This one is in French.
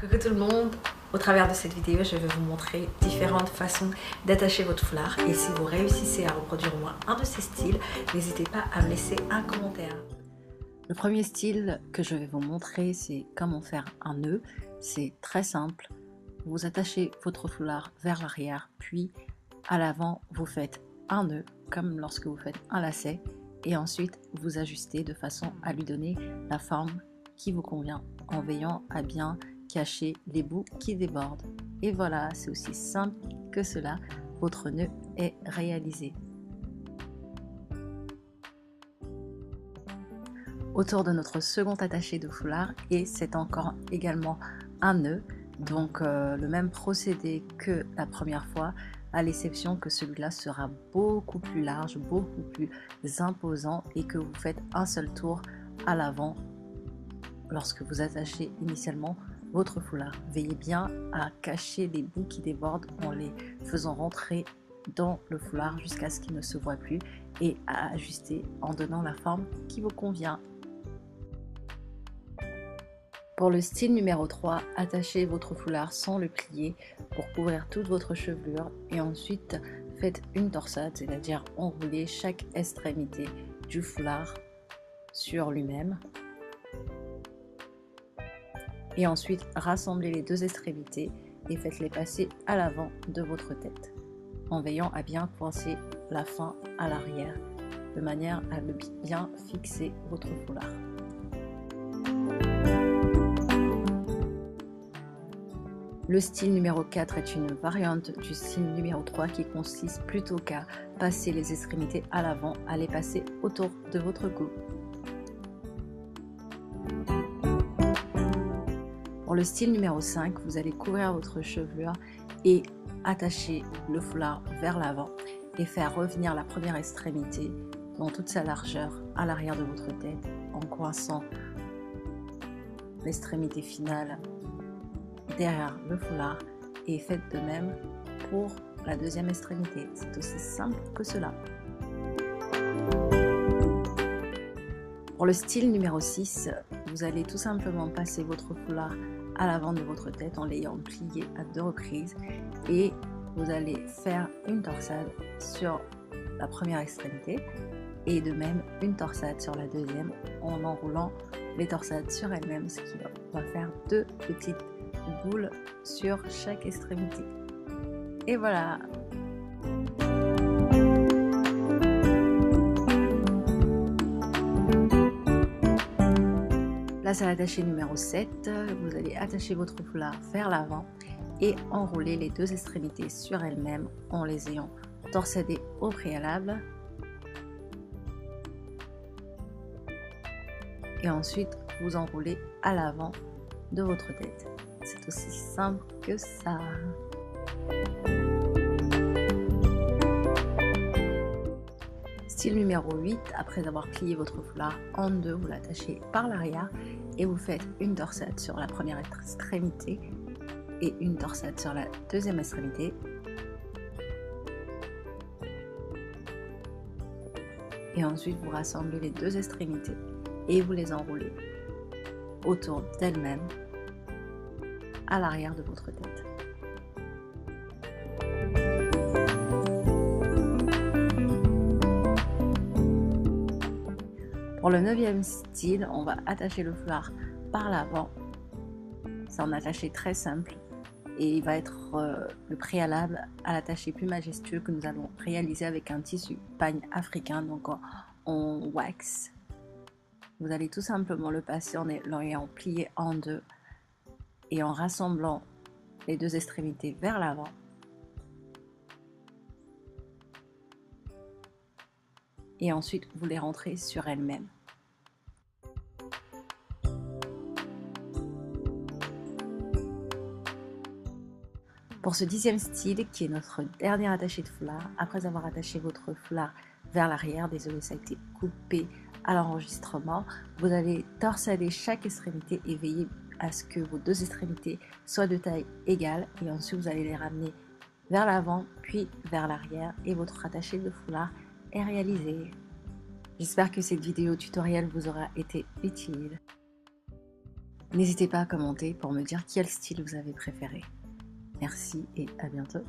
Coucou tout le monde, au travers de cette vidéo je vais vous montrer différentes façons d'attacher votre foulard et si vous réussissez à reproduire au moins un de ces styles, n'hésitez pas à me laisser un commentaire. Le premier style que je vais vous montrer, c'est comment faire un nœud. C'est très simple, vous attachez votre foulard vers l'arrière, puis à l'avant vous faites un nœud comme lorsque vous faites un lacet et ensuite vous ajustez de façon à lui donner la forme qui vous convient en veillant à bien cacher les bouts qui débordent. Et voilà, c'est aussi simple que cela, votre nœud est réalisé. Autour de notre second attaché de foulard, et c'est encore également un nœud, donc le même procédé que la première fois, à l'exception que celui-là sera beaucoup plus large, beaucoup plus imposant et que vous faites un seul tour à l'avant lorsque vous attachez initialement votre foulard. Veillez bien à cacher les bouts qui débordent en les faisant rentrer dans le foulard jusqu'à ce qu'il ne se voit plus et à ajuster en donnant la forme qui vous convient. Pour le style numéro 3, attachez votre foulard sans le plier pour couvrir toute votre chevelure et ensuite faites une torsade, c'est-à-dire enroulez chaque extrémité du foulard sur lui-même. Et ensuite rassemblez les deux extrémités et faites-les passer à l'avant de votre tête en veillant à bien coincer la fin à l'arrière de manière à bien fixer votre foulard. Le style numéro 4 est une variante du style numéro 3 qui consiste plutôt qu'à passer les extrémités à l'avant, à les passer autour de votre cou. Pour le style numéro 5, vous allez couvrir votre chevelure et attacher le foulard vers l'avant et faire revenir la première extrémité dans toute sa largeur à l'arrière de votre tête en coinçant l'extrémité finale derrière le foulard et faites de même pour la deuxième extrémité. C'est aussi simple que cela. Pour le style numéro 6, vous allez tout simplement passer votre foulard à l'avant de votre tête en l'ayant plié à 2 reprises et vous allez faire une torsade sur la première extrémité et de même une torsade sur la deuxième en enroulant les torsades sur elles-mêmes, ce qui va faire 2 petites boules sur chaque extrémité. Et voilà! Place à l'attaché numéro 7, vous allez attacher votre foulard vers l'avant et enrouler les deux extrémités sur elles-mêmes en les ayant torsadées au préalable. Et ensuite, vous enroulez à l'avant de votre tête. C'est aussi simple que ça. Style numéro 8, après avoir plié votre foulard en deux, vous l'attachez par l'arrière et vous faites une torsade sur la première extrémité et une torsade sur la deuxième extrémité. Et ensuite vous rassemblez les deux extrémités et vous les enroulez autour d'elles-mêmes à l'arrière de votre tête. Pour le 9e style, on va attacher le foulard par l'avant. C'est un attaché très simple et il va être le préalable à l'attaché plus majestueux que nous allons réaliser avec un tissu pagne africain, donc en wax. Vous allez tout simplement le passer en l'ayant plié en deux et en rassemblant les deux extrémités vers l'avant. Et ensuite vous les rentrez sur elles-mêmes. Pour ce 10e style, qui est notre dernier attaché de foulard, après avoir attaché votre foulard vers l'arrière, désolé ça a été coupé à l'enregistrement, vous allez torsader chaque extrémité et veiller à ce que vos deux extrémités soient de taille égale et ensuite vous allez les ramener vers l'avant puis vers l'arrière et votre attaché de foulard est réalisé. J'espère que cette vidéo tutoriel vous aura été utile. N'hésitez pas à commenter pour me dire quel style vous avez préféré. Merci et à bientôt.